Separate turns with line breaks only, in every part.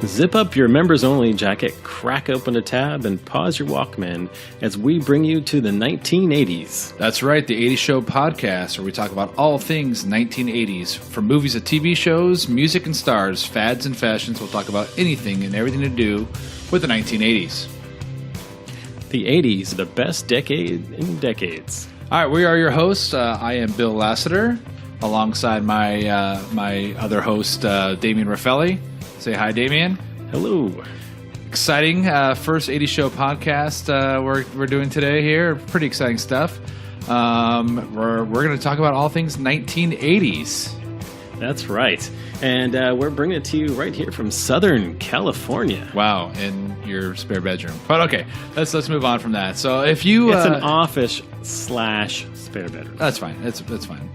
Zip up your members-only jacket, crack open a tab, and pause your Walkman as we bring you to the 1980s.
That's right, the 80s Show podcast, where we talk about all things 1980s. From movies to TV shows, music and stars, fads and fashions, we'll talk about anything and everything to do with the 1980s.
The 80s, the best decade in decades.
All right, we are your hosts. I am Bill Lassiter, alongside my my other host, Damian Raffelli. Say hi, Damian.
Hello.
Exciting first 80s Show podcast we're doing today here. Pretty exciting stuff. We're going to talk about all things 1980s.
That's right. And we're bringing it to you right here from Southern California.
Wow, in your spare bedroom. But okay, let's move on from that. So if you...
It's an office / spare bedroom.
That's fine. That's fine.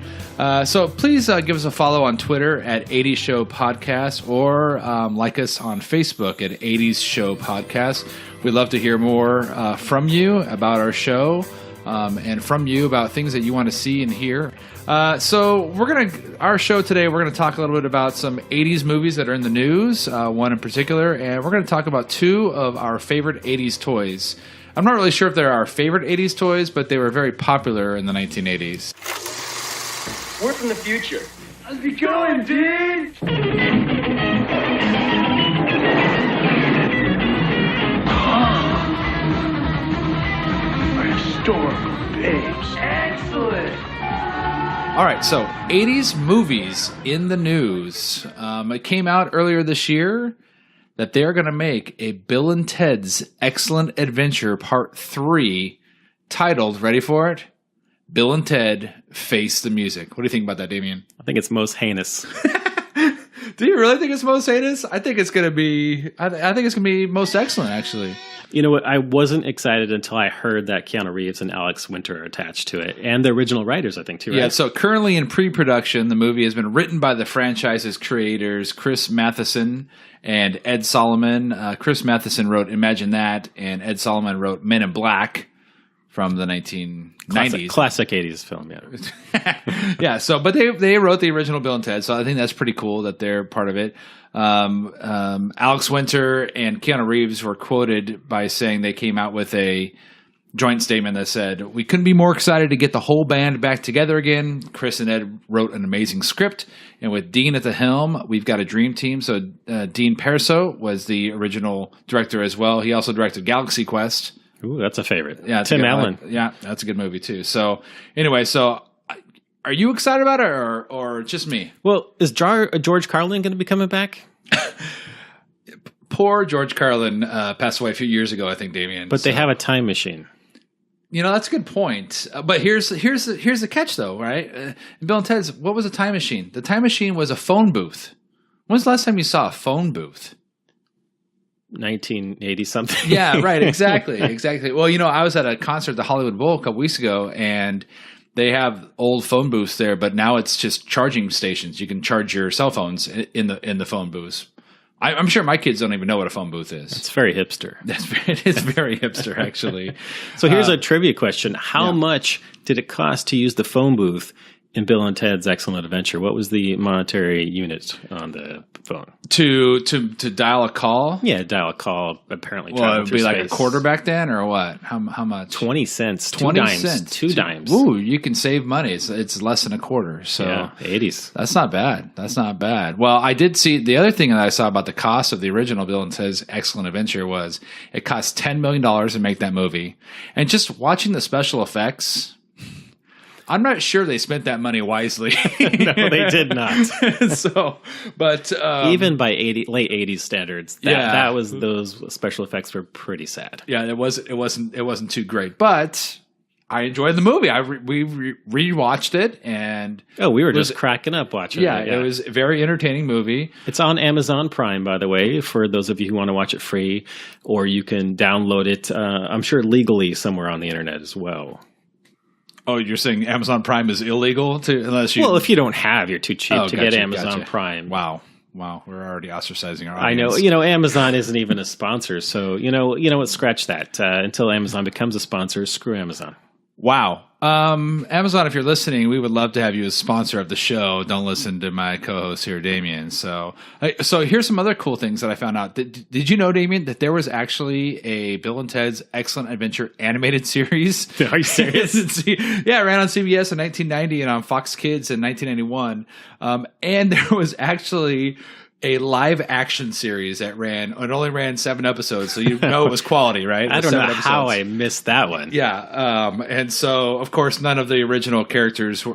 So please give us a follow on Twitter at 80s Show Podcast, or like us on Facebook at 80s Show Podcast. We'd love to hear more from you about our show, and from you about things that you want to see and hear. So our show today, we're going to talk a little bit about some 80s movies that are in the news, one in particular, and we're going to talk about two of our favorite 80s toys. I'm not really sure if they're our favorite 80s toys, but they were very popular in the 1980s.
We're from the future. How's it going, dude? Our historical babes. Excellent.
All right, so 80s movies in the news. It came out earlier this year that they're going to make a Bill and Ted's Excellent Adventure Part 3 titled, ready for it? Bill and Ted Face the Music. What do you think about that, Damian?
I think it's most heinous.
Do you really think it's most heinous? I think it's going to be. I think it's going to be most excellent, actually.
You know what? I wasn't excited until I heard that Keanu Reeves and Alex Winter are attached to it, and the original writers, I think, too. Right?
Yeah. So currently in pre-production, the movie has been written by the franchise's creators, Chris Matheson and Ed Solomon. Chris Matheson wrote Imagine That, and Ed Solomon wrote Men in Black from the 1990s.
Classic 80s film, yeah.
Yeah, so, but they wrote the original Bill and Ted, so I think that's pretty cool that they're part of it. Alex Winter and Keanu Reeves were quoted by saying they came out with a joint statement that said, "We couldn't be more excited to get the whole band back together again. Chris and Ed wrote an amazing script, and with Dean at the helm, we've got a dream team." So Dean Perso was the original director as well. He also directed Galaxy Quest.
Ooh, that's a favorite.
Yeah,
Tim Allen.
Yeah, that's a good movie too. So anyway, are you excited about it or just me?
Well, is George Carlin going to be coming back?
Poor George Carlin passed away a few years ago, I think, Damian.
But they have a time machine.
You know, that's a good point. But here's the catch, though, right? Bill and Ted's, what was a time machine? The time machine was a phone booth. When's the last time you saw a phone booth?
1980 something.
Yeah, right. Exactly. Well, you know, I was at a concert at the Hollywood Bowl a couple weeks ago, and they have old phone booths there, but now it's just charging stations. You can charge your cell phones in the phone booths. I'm sure my kids don't even know what a phone booth is.
It's very hipster.
It's very hipster, actually.
So here's a trivia question. How much did it cost to use the phone booth in Bill and Ted's Excellent Adventure? What was the monetary unit on the phone?
To dial a call?
Yeah, dial a call, apparently.
Well, it would be like a quarter back then, or what? How much?
20 cents.
20
dimes.
cents.
Two dimes.
Ooh, you can save money. It's less than a quarter. So
yeah, 80s.
That's not bad. Well, I did see, the other thing that I saw about the cost of the original Bill and Ted's Excellent Adventure was it cost $10 million to make that movie. And just watching the special effects, I'm not sure they spent that money wisely.
No, they did not.
But
even by late 80s standards, those special effects were pretty sad.
Yeah, it wasn't too great, but I enjoyed the movie. We rewatched it, and
we were just cracking up watching it.
Yeah, it was a very entertaining movie.
It's on Amazon Prime, by the way, for those of you who want to watch it free, or you can download it, I'm sure legally somewhere on the internet as well.
Oh, you're saying Amazon Prime is illegal unless you...
Well, if you don't have, you're too cheap to get Amazon Prime.
Wow, we're already ostracizing our
I
audience.
know. You know, Amazon isn't even a sponsor, so you know what? Scratch that. Until Amazon becomes a sponsor, screw Amazon.
Wow. Amazon, if you're listening, we would love to have you as sponsor of the show. Don't listen to my co-host here, Damian. So here's some other cool things that I found out. Did you know, Damian, that there was actually a Bill and Ted's Excellent Adventure animated series?
Are you serious?
Yeah, it ran on CBS in 1990 and on Fox Kids in 1991. And there was actually a live action series that ran. It only ran 7 episodes, so it was quality, right?
I don't know how I missed that one.
Yeah, and so of course none of the original characters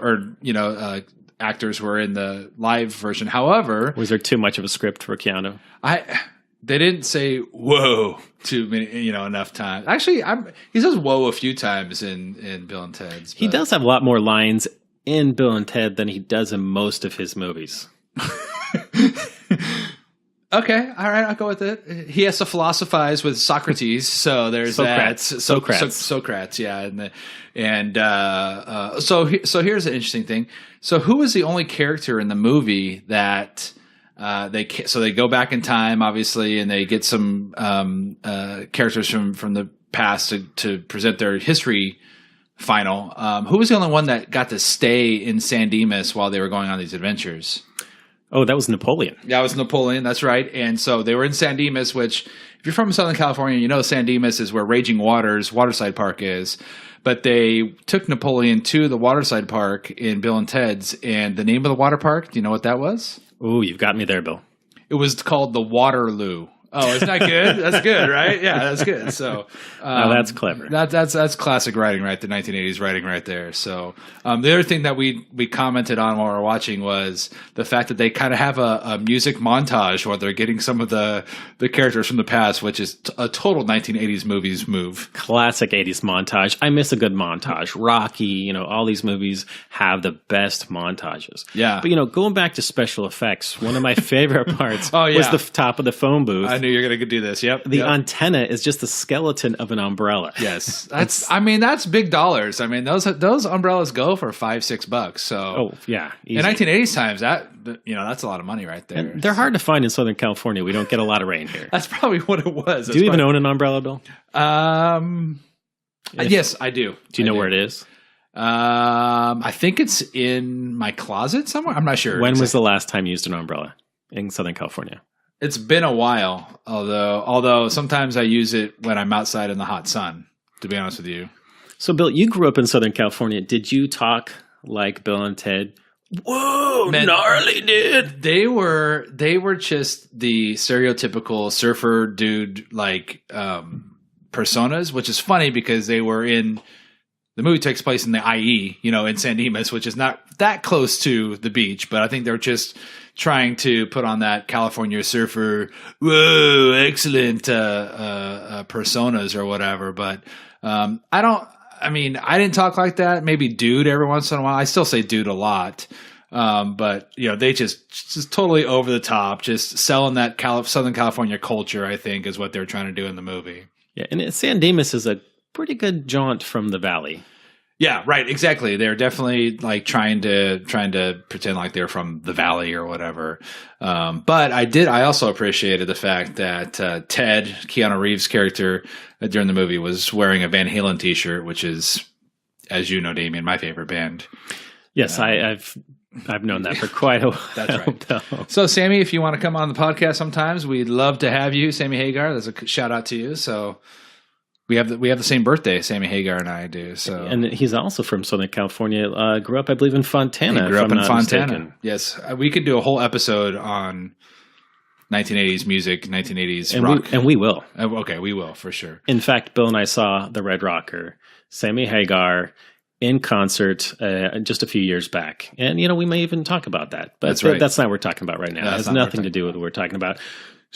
actors were in the live version. However,
was there too much of a script for Keanu?
They didn't say "whoa" too many, enough times. Actually, he says "whoa" a few times in Bill and Ted's.
He does have a lot more lines in Bill and Ted than he does in most of his movies.
Okay, all right, I'll go with it. He has to philosophize with Socrates, so there's
Socrates.
that.
Socrates,
yeah, so here's an interesting thing. So who was the only character in the movie that they go back in time, obviously, and they get some characters from the past to present their history final. Who was the only one that got to stay in San Dimas while they were going on these adventures?
Oh, that was Napoleon.
Yeah, it was Napoleon. That's right. And so they were in San Dimas, which if you're from Southern California, you know San Dimas is where Raging Waters Waterside Park is. But they took Napoleon to the Waterside Park in Bill and Ted's. And the name of the water park, do you know what that was?
Ooh, you've got me there, Bill.
It was called the Waterloo. Oh, isn't that good? That's good, right? Yeah, that's good. So
that's clever.
That's classic writing, right? The 1980s writing right there. So the other thing that we commented on while we were watching was the fact that they kind of have a music montage where they're getting some of the characters from the past, which is a total 1980s movies move.
Classic 80s montage. I miss a good montage. Rocky, all these movies have the best montages.
Yeah.
But, going back to special effects, one of my favorite parts was the top of the phone booth.
I knew you were going to do this. Yep.
The antenna is just the skeleton of an umbrella.
Yes. That's big dollars. I mean, those umbrellas go for $5-6. So
yeah. Easy.
In 1980s times, that's a lot of money right there.
And they're hard to find in Southern California. We don't get a lot of rain here.
That's probably what it was.
Do you even own an umbrella, Bill?
Yes, I do.
Do you know where it is?
I think it's in my closet somewhere. I'm not sure.
When was the last time you used an umbrella in Southern California?
It's been a while, although sometimes I use it when I'm outside in the hot sun, to be honest with you.
So, Bill, you grew up in Southern California. Did you talk like Bill and Ted? Whoa, man, gnarly, dude.
They were just the stereotypical surfer dude personas, which is funny because they were in the movie takes place in the IE, in San Dimas, which is not that close to the beach, but I think they're just trying to put on that California surfer, whoa, excellent personas or whatever. But I didn't talk like that. Maybe dude every once in a while. I still say dude a lot. But they just totally over the top, just selling that Southern California culture, I think, is what they're trying to do in the movie.
Yeah, and San Dimas is a pretty good jaunt from the valley.
Yeah, right. Exactly. They're definitely trying to pretend like they're from the valley or whatever. But I also appreciated the fact that Ted, Keanu Reeves' character during the movie, was wearing a Van Halen t-shirt, which is, as you know, Damian, my favorite band.
Yes, I've known that for quite a while.
That's right. Though. So, Sammy, if you want to come on the podcast sometimes, we'd love to have you. Sammy Hagar, there's a shout out to you. So. We have the same birthday, Sammy Hagar and I do. So,
and he's also from Southern California. Grew up, I believe, in Fontana.
He grew up in Fontana.
Mistaken.
Yes, we could do a whole episode on 1980s music, 1980s rock,
and we will.
Okay, we will for sure.
In fact, Bill and I saw the Red Rocker, Sammy Hagar, in concert just a few years back, and we may even talk about that. But
that's right.
That's not what we're talking about right now. It has nothing to do with what we're talking about.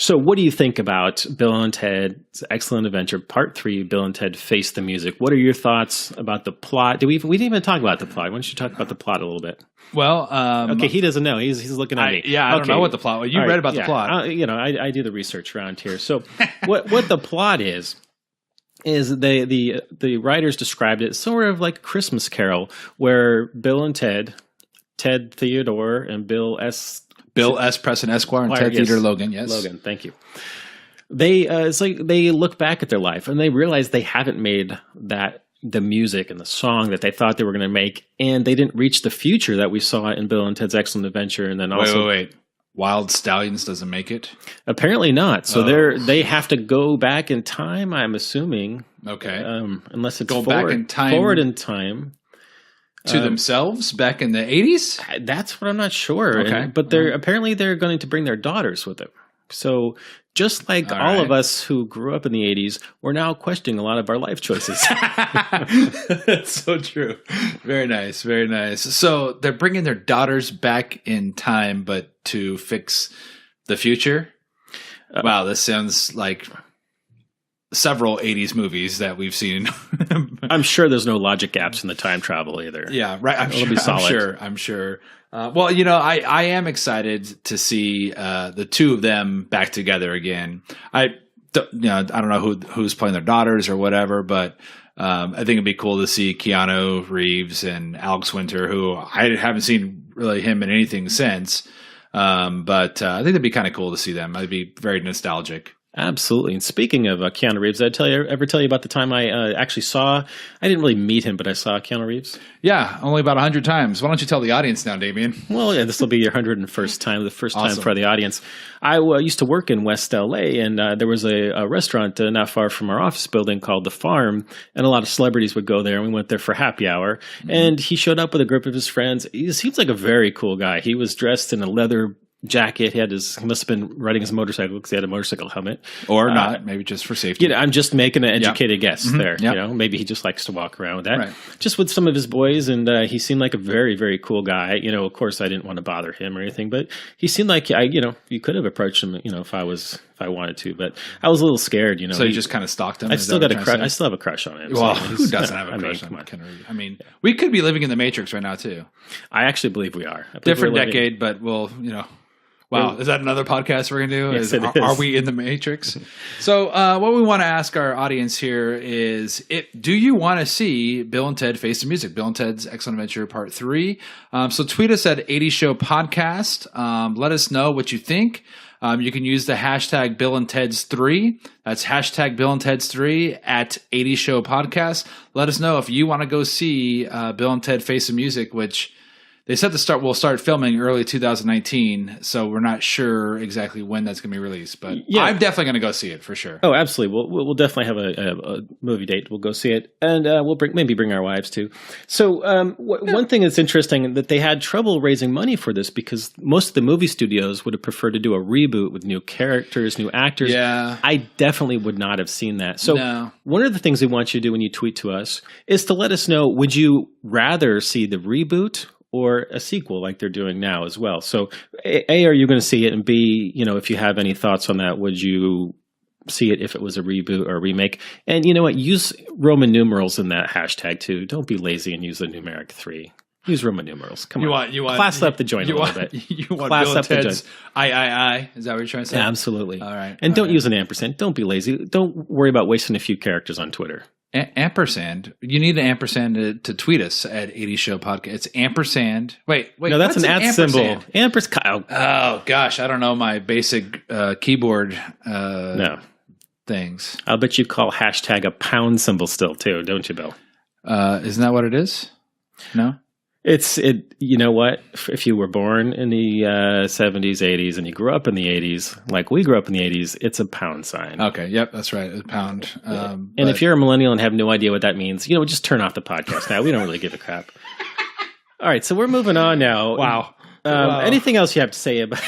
So what do you think about Bill and Ted's Excellent Adventure Part 3, Bill and Ted Face the Music? What are your thoughts about the plot? We didn't even talk about the plot. Why don't you talk about the plot a little bit?
Well,
okay, he doesn't know. He's looking at me.
Yeah, I don't know what the plot was. You read about the plot.
I do the research around here. So what the plot is the writers described it sort of like a Christmas Carol where Bill and Ted Theodore and Bill S.
Preston Esquire and Ted Theodore Logan. Yes,
Logan. Thank you. It's like they look back at their life and they realize they haven't made that the music and the song that they thought they were going to make, and they didn't reach the future that we saw in Bill and Ted's Excellent Adventure. And then also,
wait. Wild Stallions doesn't make it?
Apparently not. So they have to go back in time, I'm assuming.
Okay.
Unless it's
go back in time.
Forward in time.
To themselves back in the 80s?
That's what I'm not sure.
Okay.
But apparently they're going to bring their daughters with them. So just like all of us who grew up in the 80s, we're now questioning a lot of our life choices.
That's so true. Very nice. Very nice. So they're bringing their daughters back in time, but to fix the future? Wow, this sounds like several 80s movies that we've seen.
I'm sure there's no logic gaps in the time travel either.
Yeah, right.
It'll be solid.
I'm sure. Well, you know, I am excited to see the two of them back together again. I don't know who's playing their daughters or whatever, but I think it'd be cool to see Keanu Reeves and Alex Winter, who I haven't seen really him in anything since. But I think it'd be kind of cool to see them. It'd be very nostalgic.
Absolutely. And speaking of Keanu Reeves, did I ever tell you about the time I actually saw, I didn't really meet him, but I saw Keanu Reeves?
Yeah, only about 100 times. Why don't you tell the audience now, Damian?
Well, yeah, this will be your 101st time, the first time for the audience. I used to work in West LA, and there was a restaurant not far from our office building called The Farm, and a lot of celebrities would go there, and we went there for happy hour. Mm-hmm. And he showed up with a group of his friends. He seems like a very cool guy. He was dressed in a leather jacket. He must have been riding his motorcycle because he had a motorcycle helmet,
or not, maybe just for safety.
You know, I'm just making an educated guess there.
Yep.
You know, maybe he just likes to walk around with that,
right.
Just with some of his boys, and he seemed like a very, very cool guy. You know, of course, I didn't want to bother him or anything, but he seemed like you could have approached him. You know, if I wanted to, but I was a little scared. You know,
so you just kind of stalked him.
I still got a crush. I still have a crush on him.
Well,
so
who doesn't have a crush on Keanu Reeves? I mean, we could be living in the Matrix right now too.
I actually believe we are.
Different decade, but we'll, you know. Wow, is that another podcast we're going to do?
Yes, it is.
Are we in the Matrix? So what we want to ask our audience here is, do you want to see Bill and Ted Face the Music, Bill and Ted's Excellent Adventure Part 3? So tweet us at 80 Show Podcast. Let us know what you think. You can use the hashtag Bill and Ted's 3. That's hashtag Bill and Ted's 3 at 80 Show Podcast. Let us know if you want to go see Bill and Ted Face the Music, which they said we'll start filming early 2019, so we're not sure exactly when that's going to be released. But yeah. I'm definitely going to go see it for sure.
Oh, absolutely. We'll definitely have a movie date. We'll go see it, and we'll maybe bring our wives too. So one thing that's interesting that they had trouble raising money for this because most of the movie studios would have preferred to do a reboot with new characters, new actors.
Yeah,
I definitely would not have seen that. So one of the things we want you to do when you tweet to us is to let us know: would you rather see the reboot or a sequel like they're doing now as well? So A, are you going to see it? And B, you know, if you have any thoughts on that, would you see it if it was a reboot or a remake? And you know what? Use Roman numerals in that hashtag too. Don't be lazy and use the numeric 3. Use Roman numerals. Come on.
You want
class up the joint a little bit.
You want
class
Bill
up the
Ted's
joint.
I. Is that what you're trying to say?
Yeah, absolutely.
All right.
And don't use an ampersand. Don't be lazy. Don't worry about wasting a few characters on Twitter.
Ampersand. You need an ampersand to tweet us at 80 Show Podcast. It's ampersand. Wait.
No, that's an @ symbol. Ampersand.
Oh gosh, I don't know my basic keyboard things.
I'll bet you call hashtag a pound symbol still too, don't you, Bill?
Isn't that what it is? No.
You know what? If you were born in the 70s, 80s, and you grew up in the 80s, like we grew up in the 80s, it's a pound sign.
Okay. Yep. That's right. A pound.
And if you're a millennial and have no idea what that means, you know, just turn off the podcast now. We don't really give a crap. All right. So we're moving on now.
Wow.
Anything else you have to say about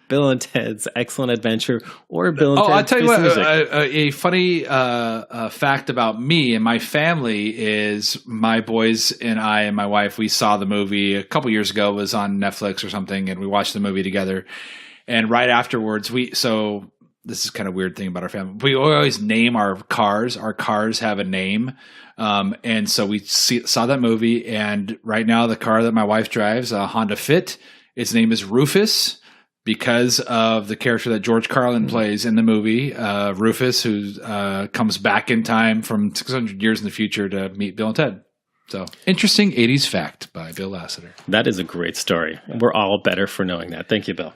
Bill and Ted's Excellent Adventure or Bill and Ted's
I'll tell you what,
Music?
a funny fact about me and my family is my boys and I and my wife, we saw the movie a couple years ago. It was on Netflix or something, and we watched the movie together. And right afterwards, so this is kind of weird thing about our family. We always name our cars. Our cars have a name. And so we saw that movie, and right now the car that my wife drives, a Honda Fit, its name is Rufus, because of the character that George Carlin plays in the movie, Rufus, who comes back in time from 600 years in the future to meet Bill and Ted. So, interesting 80s fact by Bill Lasseter.
That is a great story. We're all better for knowing that. Thank you, Bill.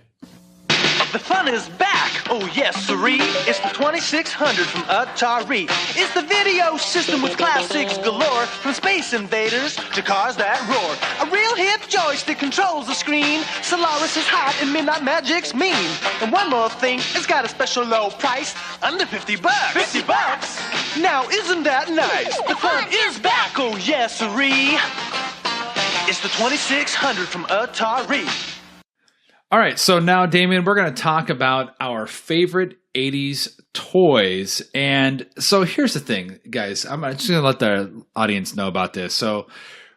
The fun is back.
Oh yes, siree. It's the 2600 from Atari. It's the video system with classics galore, from Space Invaders to cars that roar. A real hip joystick controls the screen. Solaris is hot and Midnight Magic's mean. And one more thing, it's got a special low price, under $50. $50? Now isn't that nice? The fun is back. Oh yes, siree. It's the 2600 from Atari.
All right, so now, Damian, we're going to talk about our favorite 80s toys. And so here's the thing, guys. I'm just going to let the audience know about this. So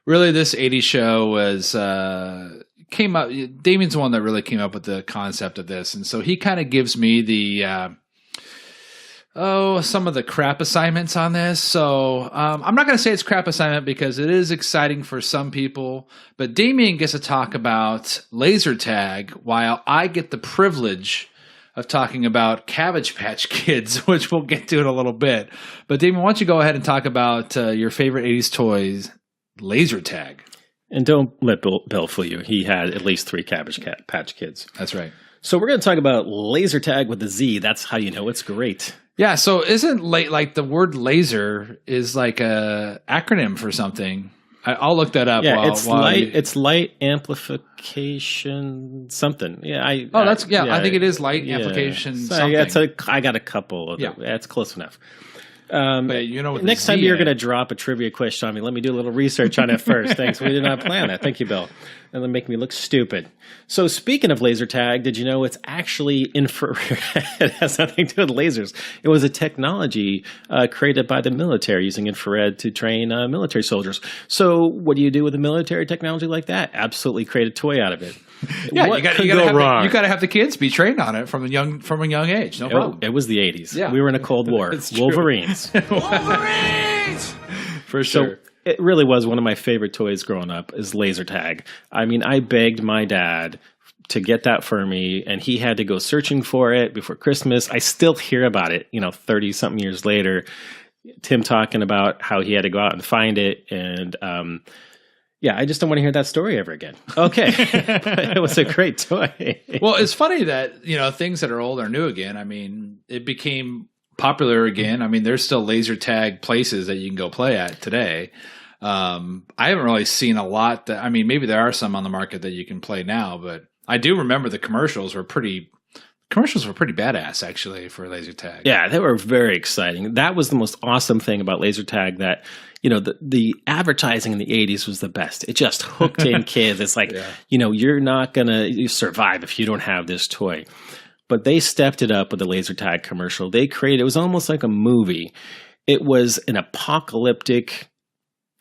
really, this 80s show was came up. Damian's the one that really came up with the concept of this. And so he kind of gives me the some of the crap assignments on this. So I'm not going to say it's crap assignment because it is exciting for some people. But Damian gets to talk about laser tag while I get the privilege of talking about Cabbage Patch Kids, which we'll get to in a little bit. But Damian, why don't you go ahead and talk about your favorite 80s toys, laser tag.
And don't let Bill fool you. He had at least 3 Cabbage Patch Kids.
That's right.
So we're going to talk about laser tag with a Z. That's how you know it's great.
Yeah, so isn't like the word laser is like a acronym for something? I'll look that up.
Yeah, it's light amplification something. Yeah, I
think it is light amplification something.
Yeah, I got a couple of them. Yeah, it's close enough.
But
next time you're going to drop a trivia question on me, let me do a little research on it first. Thanks. We did not plan that. Thank you, Bill. And then make me look stupid. So speaking of laser tag, did you know it's actually infrared? It has nothing to do with lasers. It was a technology created by the military using infrared to train military soldiers. So what do you do with a military technology like that? Absolutely create a toy out of it.
Yeah, you got to have the kids be trained on it from a young age. No problem.
It was the 80s.
Yeah.
We were in a Cold War. Wolverines.
Wolverines! For sure.
So it really was one of my favorite toys growing up is laser tag. I mean, I begged my dad to get that for me, and he had to go searching for it before Christmas. I still hear about it, 30-something years later. Tim talking about how he had to go out and find it, and yeah, I just don't want to hear that story ever again. Okay. It was a great toy.
Well, it's funny that, things that are old are new again. I mean, it became popular again. I mean, there's still laser tag places that you can go play at today. I haven't really seen a lot maybe there are some on the market that you can play now, but I do remember the commercials were pretty badass actually for laser tag.
Yeah, they were very exciting. That was the most awesome thing about laser tag, that the advertising in the 80s was the best. It just hooked in kids. It's like, you're not going to survive if you don't have this toy. But they stepped it up with the laser tag commercial. It was almost like a movie. It was an apocalyptic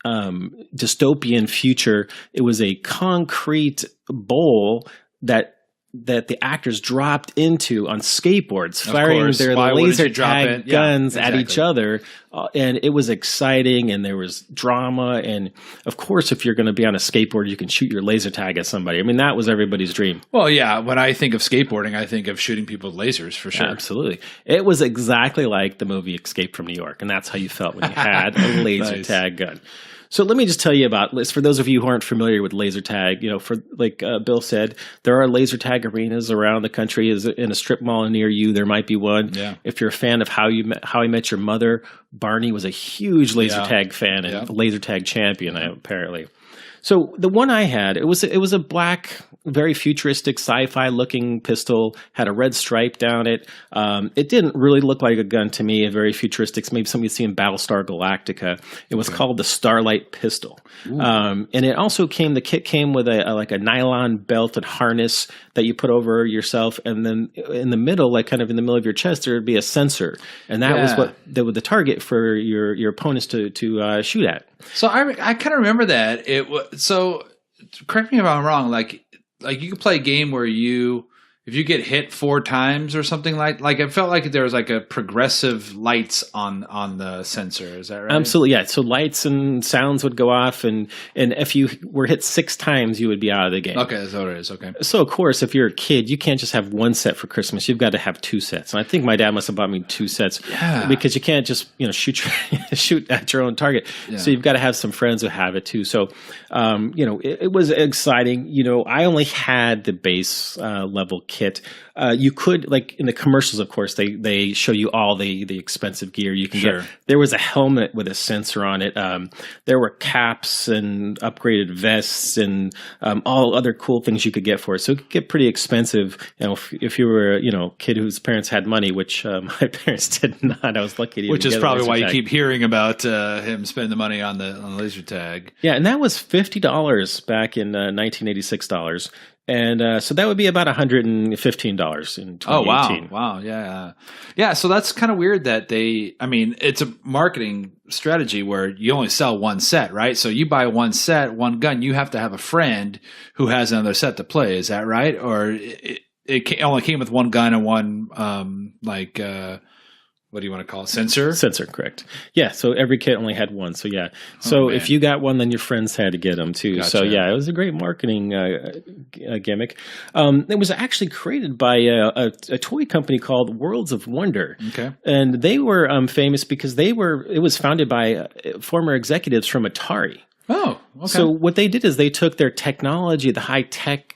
dystopian future. It was a concrete bowl that the actors dropped into on skateboards, firing their laser tag guns at each other. And it was exciting, and there was drama. And, of course, if you're going to be on a skateboard, you can shoot your laser tag at somebody. I mean, that was everybody's dream.
Well, yeah, when I think of skateboarding, I think of shooting people with lasers, for sure.
Absolutely. It was exactly like the movie Escape from New York, and that's how you felt when you had a laser tag gun. So let me just tell you about this. For those of you who aren't familiar with laser tag, Bill said, there are laser tag arenas around the country. In a strip mall near you, there might be one. Yeah. If you're a fan of How I Met Your Mother, Barney was a huge laser tag fan and laser tag champion, apparently. So the one I had, it was a black, very futuristic sci-fi looking pistol, had a red stripe down it. It didn't really look like a gun to me, a very futuristic, maybe something you'd see in Battlestar Galactica. It was called the Starlight Pistol. And the kit came with a nylon belt and harness that you put over yourself. And then in the middle, like kind of in the middle of your chest, there would be a sensor. And that was the target for your opponents to shoot at.
So I kind of remember that. So correct me if I'm wrong. Like you could play a game where if you get hit 4 times or something like it felt like there was like a progressive lights on the sensor. Is that right?
Absolutely, yeah. So lights and sounds would go off, and if you were hit 6 times, you would be out of the game.
Okay, that's what it is. Okay.
So of course, if you're a kid, you can't just have 1 set for Christmas. You've got to have 2 sets. And I think my dad must have bought me 2 sets because you can't just shoot at your own target. Yeah. So you've got to have some friends who have it too. So it was exciting. I only had the base level kit. You could, like in the commercials, of course, they show you all the expensive gear you can get. There was a helmet with a sensor on it. There were caps and upgraded vests and all other cool things you could get for it. So it could get pretty expensive. If you were a kid whose parents had money, which my parents did not. I was lucky to.
Which is probably why you keep hearing about him spending the money on the laser tag.
Yeah, and that was $50 back in 1986 dollars. And so that would be about $115 in 2018.
Oh, wow. Yeah. So that's kind of weird that it's a marketing strategy where you only sell one set, right? So you buy one set, one gun, you have to have a friend who has another set to play. Is that right? Or it only came with one gun and one, what do you want to call it? Sensor?
Sensor, correct. Yeah, so every kit only had one. So, yeah. So if you got one, then your friends had to get them, too. Gotcha. So, yeah, it was a great marketing gimmick. It was actually created by a toy company called Worlds of Wonder.
Okay.
And they were famous because it was founded by former executives from Atari.
Oh, okay.
So what they did is they took their technology, the high-tech,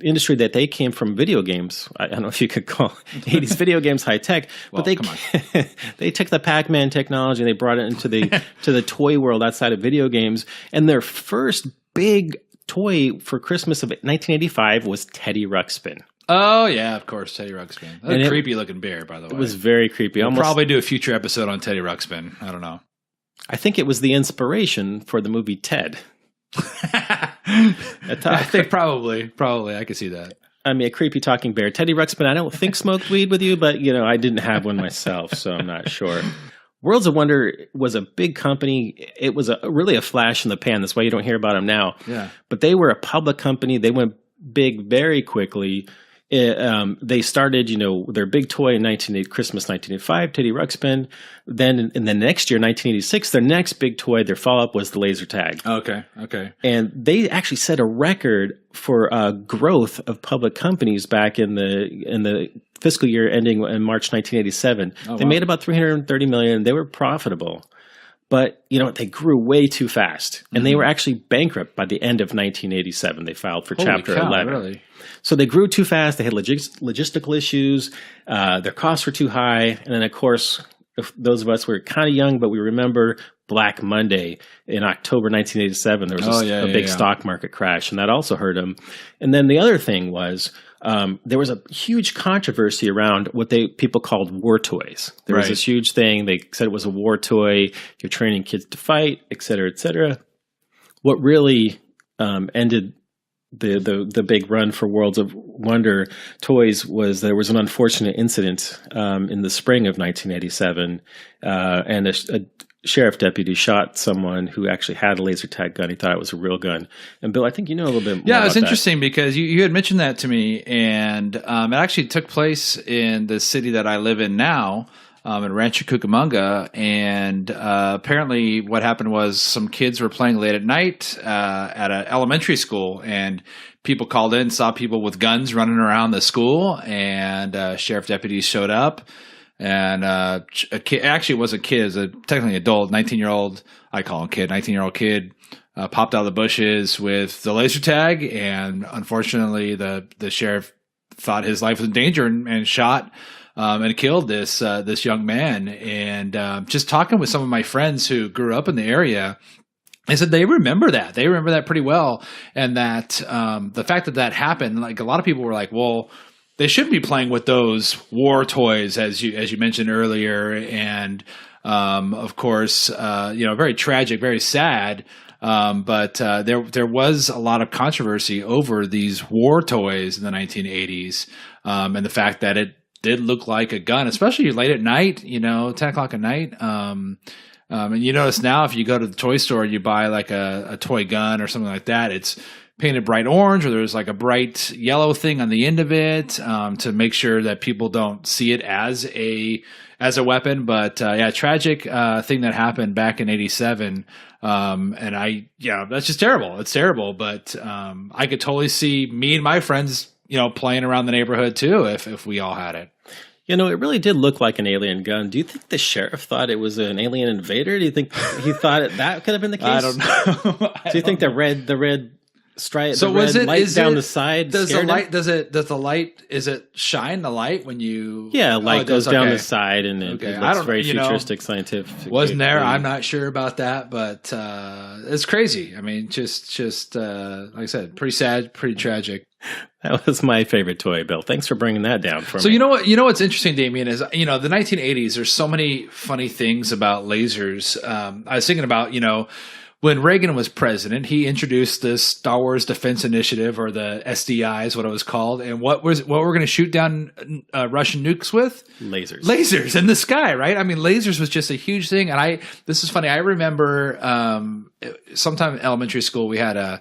industry that they came from, video games. I don't know if you could call 80s video games high tech, but they took the Pac-Man technology and they brought it into the toy world outside of video games. And their first big toy for Christmas of 1985 was Teddy Ruxpin.
Oh, yeah, of course, Teddy Ruxpin. That's a creepy looking bear, by the way.
It was very creepy.
We'll probably do a future episode on Teddy Ruxpin. I don't know.
I think it was the inspiration for the movie Ted.
I think probably I could see that.
I mean, a creepy talking bear. Teddy Ruxpin, I don't think smoked weed with you, but I didn't have one myself, so I'm not sure. Worlds of Wonder was a big company. It was really a flash in the pan. That's why you don't hear about them now.
Yeah.
But they were a public company. They went big very quickly. They started, their big toy in Christmas 1985, Teddy Ruxpin. Then in the next year, 1986, their next big toy, their follow-up was the laser tag.
Okay.
And they actually set a record for growth of public companies back in the fiscal year ending in March 1987. They made about $330 million. They were profitable. But, they grew way too fast. And they were actually bankrupt by the end of 1987. They filed for Chapter 11.
Really?
So they grew too fast. They had logistical issues. Their costs were too high. And then, of course, those of us were kind of young, but we remember Black Monday in October 1987. There was a big stock market crash, and that also hurt them. And then the other thing was there was a huge controversy around what people called war toys. There was this huge thing. They said it was a war toy. You're training kids to fight, et cetera, et cetera. What really ended the big run for Worlds of Wonder toys was there was an unfortunate incident in the spring of 1987, and a sheriff deputy shot someone who actually had a laser tag gun. He thought it was a real gun. And Bill, I think you know a little bit more.
Yeah, it was interesting because you had mentioned that to me, and it actually took place in the city that I live in now. In Rancho Cucamonga, and apparently what happened was some kids were playing late at night at an elementary school, and people called in, saw people with guns running around the school, and sheriff deputies showed up, and a kid, actually it was a kid, it was a technically adult, 19-year-old, I call him kid, 19-year-old kid, popped out of the bushes with the laser tag, and unfortunately the sheriff thought his life was in danger and shot and killed this young man. And just talking with some of my friends who grew up in the area, they said they remember that. They remember that pretty well. And that the fact that happened, like a lot of people were like, well, they shouldn't be playing with those war toys, as you mentioned earlier. And of course, very tragic, very sad. But there was a lot of controversy over these war toys in the 1980s, and the fact that it did look like a gun, especially late at night, 10 o'clock at night. And you notice now if you go to the toy store, you buy like a toy gun or something like that, it's painted bright orange, or there's like a bright yellow thing on the end of it to make sure that people don't see it as a weapon. But tragic thing that happened back in 87. And that's just terrible. It's terrible. But I could totally see me and my friends, playing around the neighborhood too, if we all had it.
It really did look like an alien gun. Do you think the sheriff thought it was an alien invader? Do you think he thought that could have been the case?
I don't know.
Do you think the red stripe.
So
the
was
red
it
light
is
down
it,
the side?
Does the
scared him?
light does the light is it shine the light when you
Yeah, light
it
goes
does?
down
Okay.
the side, and it,
Okay.
it
I
looks
don't-
very
you know,
futuristic, scientific.
Wasn't there? I'm not sure about that, but it's crazy. I mean, just like I said, pretty sad, pretty tragic.
That was my favorite toy, Bill. Thanks for bringing that down for
So
me.
you know what's interesting, Damian, is the 1980s. There's so many funny things about lasers. I was thinking about when Reagan was president, he introduced this Star Wars Defense Initiative, or the SDI is what it was called, and what we're going to shoot down Russian nukes with? Lasers in the sky, right? I mean, lasers was just a huge thing. And this is funny. I remember sometime in elementary school we had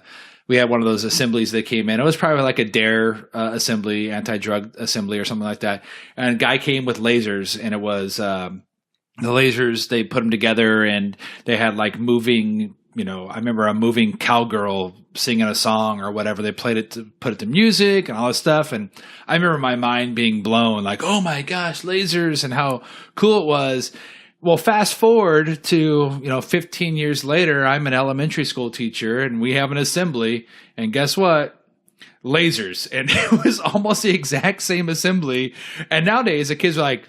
one of those assemblies that came in. It was probably like a DARE assembly, anti-drug assembly or something like that. And a guy came with lasers, and it was the lasers, they put them together, and they had like moving, I remember a moving cowgirl singing a song or whatever. They put it to music and all this stuff. And I remember my mind being blown, like, oh my gosh, lasers, and how cool it was. Well, fast forward to, 15 years later, I'm an elementary school teacher, and we have an assembly, and guess what? Lasers. And it was almost the exact same assembly. And nowadays the kids are like,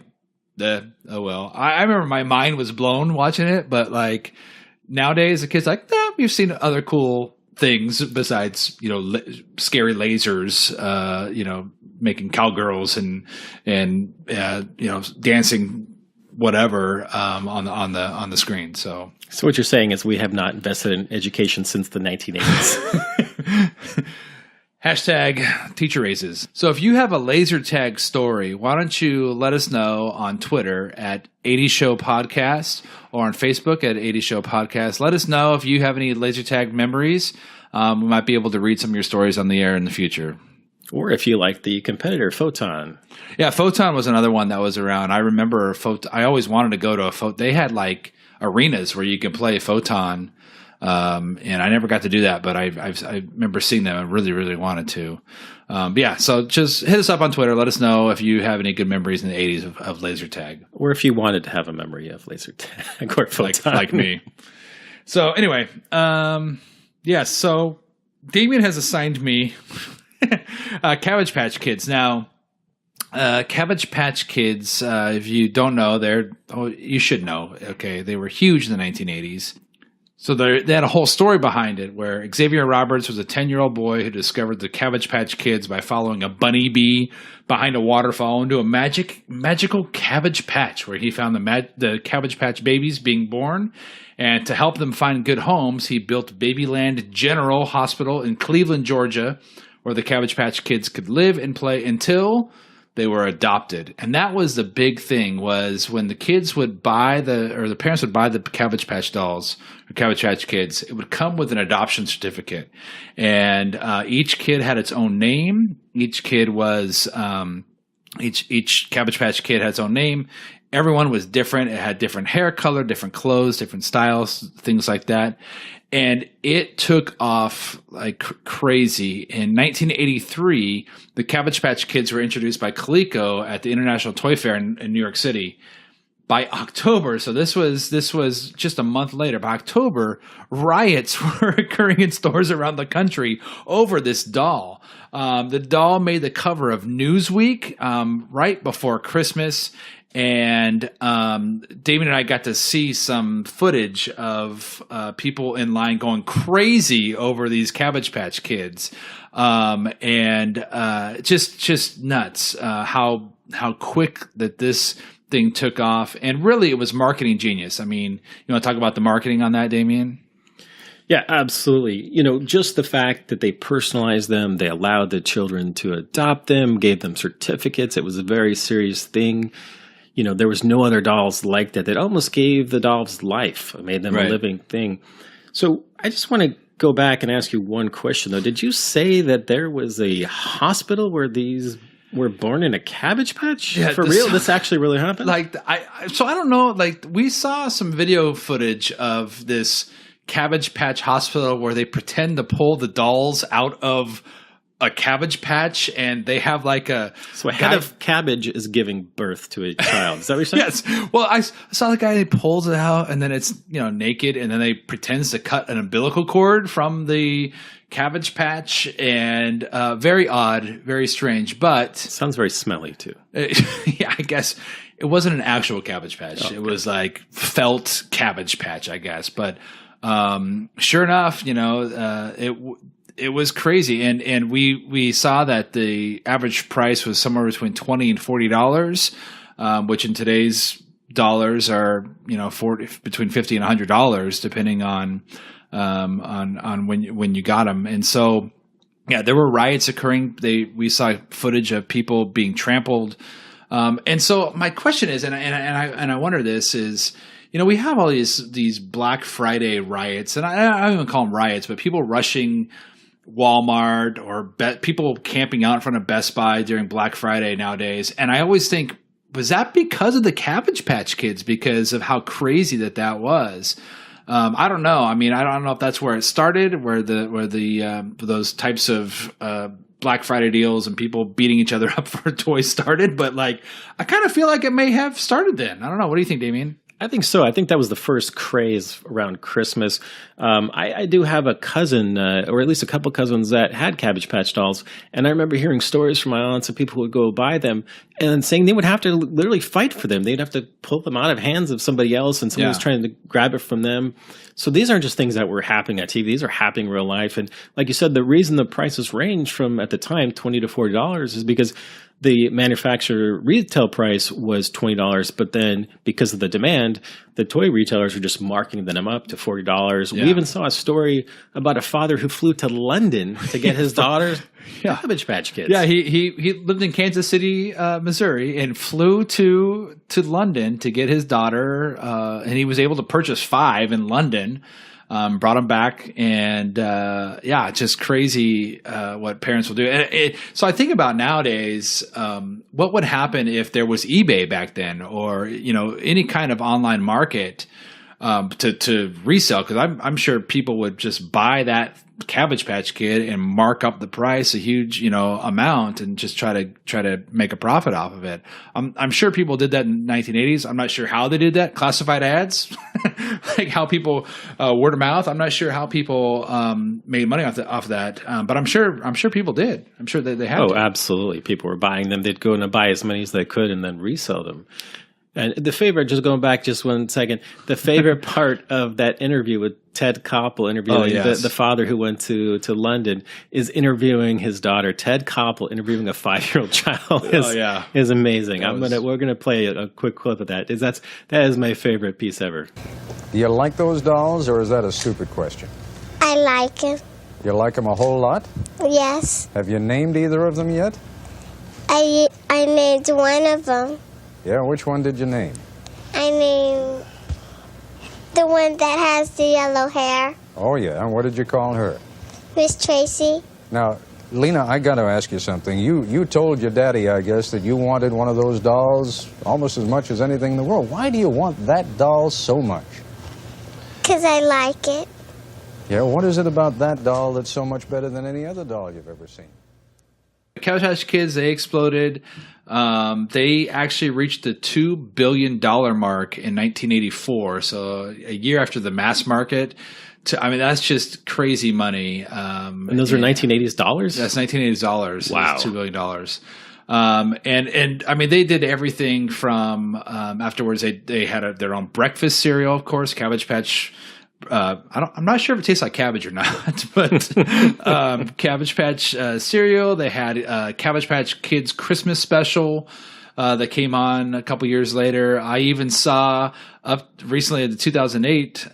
oh well. I remember my mind was blown watching it, but like nowadays the kids are like, we've seen other cool things besides, scary lasers, making cowgirls and dancing whatever on the screen. So
what you're saying is we have not invested in education since the 1980s.
Hashtag teacher raises. So if you have a laser tag story, why don't you let us know on Twitter at 80 Show Podcast or on Facebook at 80 Show Podcast. Let us know if you have any laser tag memories. We might be able to read some of your stories on the air in the future.
Or if you like the competitor, Photon.
Yeah, Photon was another one that was around. I remember I always wanted to go to a Photon. They had like arenas where you could play Photon. And I never got to do that, but I remember seeing them. I really, really wanted to. So just hit us up on Twitter. Let us know if you have any good memories in the 80s of laser tag.
Or if you wanted to have a memory of laser tag or Photon.
Like me. So anyway, so Damian has assigned me Cabbage Patch Kids. Now, Cabbage Patch Kids, if you don't know, you should know. Okay, they were huge in the 1980s. So they had a whole story behind it where Xavier Roberts was a 10-year-old boy who discovered the Cabbage Patch Kids by following a bunny bee behind a waterfall into a magical cabbage patch where he found the Cabbage Patch babies being born. And to help them find good homes, he built Babyland General Hospital in Cleveland, Georgia, where the Cabbage Patch Kids could live and play until they were adopted. And that was the big thing, was when the kids would buy the parents would buy the Cabbage Patch dolls or Cabbage Patch Kids, it would come with an adoption certificate. And each kid had its own name. Each kid was each Cabbage Patch Kid had its own name. Everyone was different. It had different hair color, different clothes, different styles, things like that. And it took off like crazy. In 1983, the Cabbage Patch Kids were introduced by Coleco at the International Toy Fair in New York City. By October, so this was just a month later, by October, riots were occurring in stores around the country over this doll. The doll made the cover of Newsweek right before Christmas. And Damian and I got to see some footage of people in line going crazy over these Cabbage Patch Kids, and just nuts how quick that this thing took off. And really, it was marketing genius. I mean, you want to talk about the marketing on that, Damian?
Yeah, absolutely. Just the fact that they personalized them, they allowed the children to adopt them, gave them certificates. It was a very serious thing. There was no other dolls like that. That almost gave the dolls life, made them a living thing. So I just want to go back and ask you one question, though. Did you say that there was a hospital where these were born in a Cabbage Patch?
Yeah,
for real? This actually really happened?
So I don't know. Like, we saw some video footage of this Cabbage Patch hospital where they pretend to pull the dolls out of a Cabbage Patch, and they have like
So a head of cabbage is giving birth to a child. Is that what you're saying?
Yes. Well, I saw the guy, he pulls it out, and then it's, naked, and then they pretends to cut an umbilical cord from the Cabbage Patch, and very odd, very strange, but
Sounds very smelly too.
yeah, I guess it wasn't an actual Cabbage Patch. It was like felt Cabbage Patch, I guess. But sure enough, it was crazy, and we saw that the average price was somewhere between $20 and $40, which in today's dollars are between $50 and $100, depending on when you got them. And so, yeah, there were riots occurring. We saw footage of people being trampled. And so my question is, and I wonder this is, we have all these Black Friday riots, and I don't even call them riots, but people rushing Walmart or people camping out in front of Best Buy during Black Friday nowadays. And I always think, was that because of the Cabbage Patch Kids? Because of how crazy that was? I don't know. I mean, I don't know if that's where it started, where those types of Black Friday deals and people beating each other up for toys started. But I kind of feel like it may have started then. I don't know. What do you think, Damian?
I think so. I think that was the first craze around Christmas. I do have a cousin, or at least a couple cousins that had Cabbage Patch dolls, and I remember hearing stories from my aunts of people who would go buy them and saying they would have to literally fight for them. They'd have to pull them out of hands of somebody else, and someone was trying to grab it from them. So these aren't just things that were happening at TV. These are happening in real life. And like you said, the reason the prices range from, at the time, $20 to $40 is because the manufacturer retail price was $20, but then because of the demand, the toy retailers were just marking them up to $40. Yeah. We even saw a story about a father who flew to London to get his daughter Cabbage Patch Kids.
Yeah, he lived in Kansas City, Missouri, and flew to London to get his daughter, and he was able to purchase 5 in London. Brought them back, and it's just crazy what parents will do. So I think about nowadays, what would happen if there was eBay back then, or any kind of online market to resell? Because I'm sure people would just buy that Cabbage Patch Kid and mark up the price a huge amount and just try to make a profit off of it. I'm sure people did that in the 1980s. I'm not sure how they did that. Classified ads, like how people word of mouth. I'm not sure how people made money off of that. But I'm sure people did. I'm sure they had.
Oh,
to.
Absolutely. People were buying them. They'd go and buy as many as they could and then resell them. And the favorite, just going back just 1 second, the favorite part of that interview with Ted Koppel interviewing the father who went to London is interviewing his daughter. Ted Koppel interviewing a 5-year-old child is amazing. We're gonna play a quick clip of that. That is my favorite piece ever.
Do you like those dolls, or is that a stupid question?
I like them.
You like them a whole lot?
Yes.
Have you named either of them yet?
I named one of them.
Yeah, which one did you name?
I named the one that has the yellow hair.
Oh, yeah. And what did you call her?
Miss Tracy.
Now, Lena, I got to ask you something. You told your daddy, I guess, that you wanted one of those dolls almost as much as anything in the world. Why do you want that doll so much?
Because I like it.
Yeah, what is it about that doll that's so much better than any other doll you've ever seen?
Cabbage Patch Kids, they exploded. They actually reached the $2 billion mark in 1984, so a year after the mass market. That's just crazy money.
And those are 1980s dollars?
That's 1980s dollars.
Wow.
$2 billion. And they did everything from afterwards. They had their own breakfast cereal, of course, Cabbage Patch. I'm not sure if it tastes like cabbage or not, but Cabbage Patch cereal. They had Cabbage Patch Kids Christmas special that came on a couple years later. I even saw up recently in 2008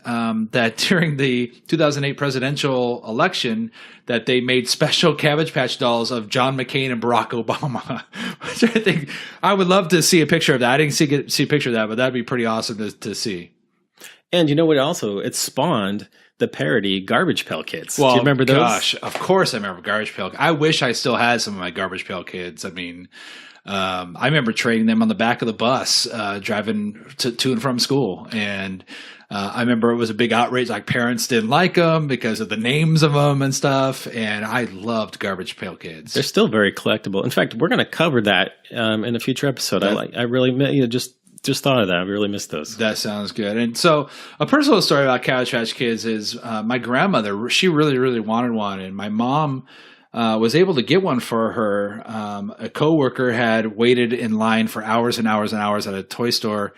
that during the 2008 presidential election that they made special Cabbage Patch dolls of John McCain and Barack Obama, which I think I would love to see a picture of that. I didn't see a picture of that, but that'd be pretty awesome to see.
And you know what? Also, it spawned the parody Garbage Pail Kids.
Well,
do you remember those?
Gosh, of course I remember Garbage Pail. I wish I still had some of my Garbage Pail Kids. I mean, I remember trading them on the back of the bus, driving to and from school. And I remember it was a big outrage. Like parents didn't like them because of the names of them and stuff. And I loved Garbage Pail Kids.
They're still very collectible. In fact, we're going to cover that in a future episode. I really just thought of that. I really missed those.
That sounds good. And so a personal story about Cabbage Patch Kids is my grandmother, she really, really wanted one. And my mom was able to get one for her. A coworker had waited in line for hours and hours and hours at a toy store,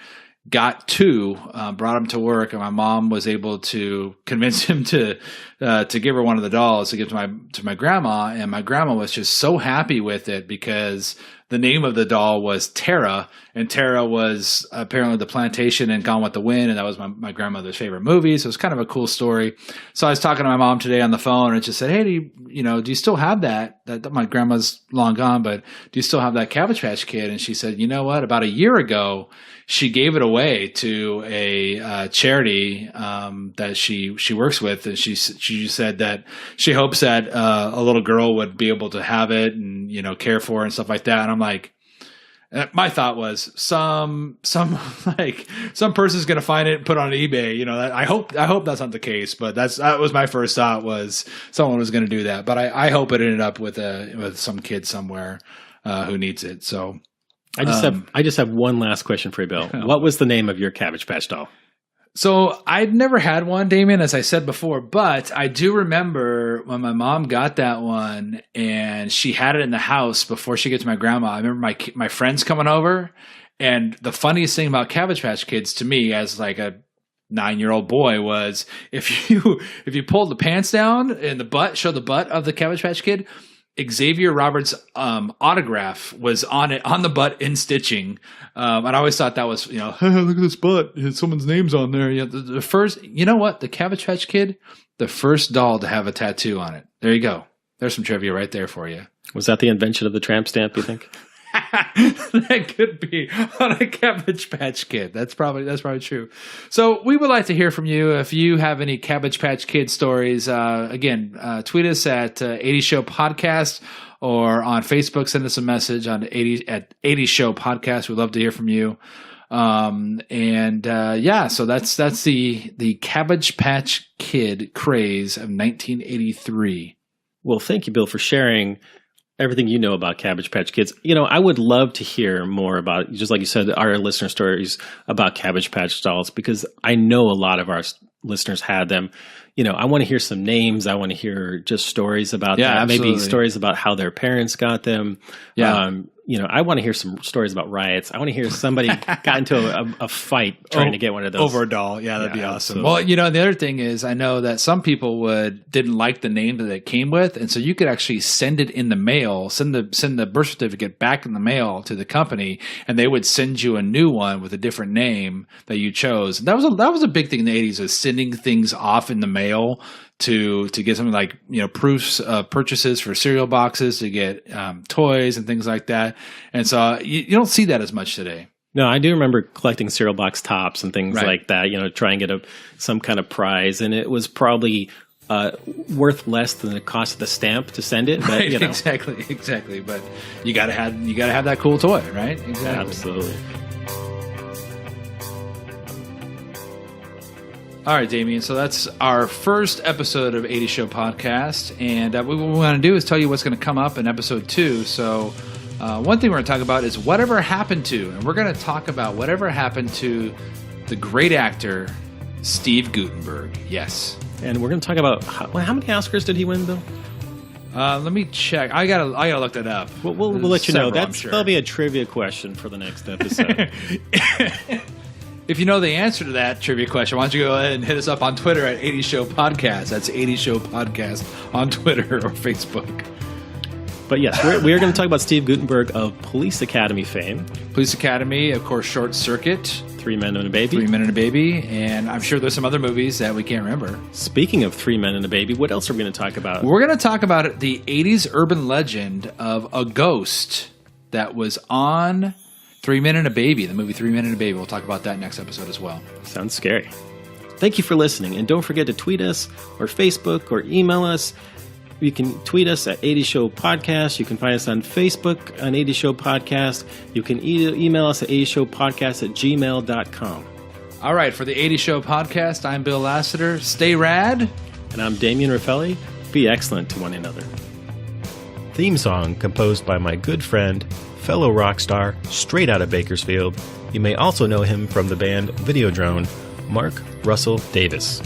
got two, brought them to work, and my mom was able to convince him to give her one of the dolls to give to my grandma. And my grandma was just so happy with it because the name of the doll was Tara, and Tara was apparently the Plantation and Gone with the Wind, and that was my grandmother's favorite movie. So it's kind of a cool story. So I was talking to my mom today on the phone, and she said, "Hey, do you still have that? That my grandma's long gone, but do you still have that Cabbage Patch Kid?" And she said, "You know what? About a year ago, she gave it away to a charity that she works with, and she said that she hopes that a little girl would be able to have it and care for it and stuff like that." And I'm like, my thought was some person's gonna find it and put it on eBay. I hope that's not the case, but that was my first thought, was someone was gonna do that. But I hope it ended up with some kid somewhere who needs it. So.
I just have one last question for you, Bill. What was the name of your Cabbage Patch doll?
So I'd never had one, Damian, as I said before, but I do remember when my mom got that one and she had it in the house before she got to my grandma. I remember my friends coming over, and the funniest thing about Cabbage Patch Kids to me as like a 9-year-old boy was if you pulled the pants down and show the butt of the Cabbage Patch Kid, Xavier Roberts' autograph was on it, on the butt in stitching. And I always thought that was, hey, look at this butt. Someone's name's on there. The first, the Cabbage Patch Kid, the first doll to have a tattoo on it. There you go. There's some trivia right there for you.
Was that the invention of the tramp stamp, you think?
That could be on a Cabbage Patch Kid. That's probably true. So we would like to hear from you if you have any Cabbage Patch Kid stories. Again, tweet us at 80 Show Podcast, or on Facebook, send us a message at 80 Show Podcast. We'd love to hear from you. So that's the Cabbage Patch Kid craze of 1983.
Well, thank you, Bill, for sharing everything you know about Cabbage Patch Kids. I would love to hear more about, just like you said, our listener stories about Cabbage Patch dolls, because I know a lot of our listeners had them. I want to hear some names. I want to hear just stories about that.
Absolutely.
Maybe stories about how their parents got them.
Yeah.
I want to hear some stories about riots. I want to hear somebody got into a fight trying to get one of those.
Over a doll. Yeah, that'd be awesome. Well, the other thing is, I know that some people didn't like the name that it came with, and so you could actually send it in the mail, send the birth certificate back in the mail to the company, and they would send you a new one with a different name that you chose. And that was a big thing in the 80s, was sending things off in the mail to get something like, proofs of purchases for cereal boxes, to get toys and things like that. And so you don't see that as much today.
No, I do remember collecting cereal box tops and things
Right.
like that, try and get some kind of prize. And it was probably worth less than the cost of the stamp to send it. But,
Right, exactly. But you gotta have that cool toy, right? Exactly.
Absolutely.
All right, Damian. So that's our first episode of 80 Show Podcast. And what we want to do is tell you what's going to come up in episode 2. So one thing we're going to talk about is whatever happened to. And we're going to talk about whatever happened to the great actor, Steve Guttenberg. Yes.
And we're going to talk about how many Oscars did he win, Bill?
Let me check. I gotta look that up.
We'll let you know.
Several, I'm sure.
That'll be a trivia question for the next episode.
If you know the answer to that trivia question, why don't you go ahead and hit us up on Twitter at 80 Show Podcast. That's 80 Show Podcast on Twitter or Facebook.
But yes, we are going to talk about Steve Guttenberg of Police Academy fame.
Police Academy, of course, Short Circuit.
3 Men and a Baby.
3 Men and a Baby. And I'm sure there's some other movies that we can't remember.
Speaking of 3 Men and a Baby, what else are we going to talk about?
We're going to talk about the 80s urban legend of a ghost that was on 3 Men and a Baby, the movie 3 Men and a Baby. We'll talk about that next episode as well.
Sounds scary. Thank you for listening, and don't forget to tweet us or Facebook or email us. You can tweet us at 80 Show Podcast. You can find us on Facebook on 80 Show Podcast. You can email us at 80showpodcast@gmail.com.
All right, for the 80s Show podcast, I'm Bill Lassiter. Stay rad.
And I'm Damian Raffelli. Be excellent to one another.
Theme song composed by my good friend, fellow rock star, straight out of Bakersfield. You may also know him from the band Videodrone, Mark Russell Davis.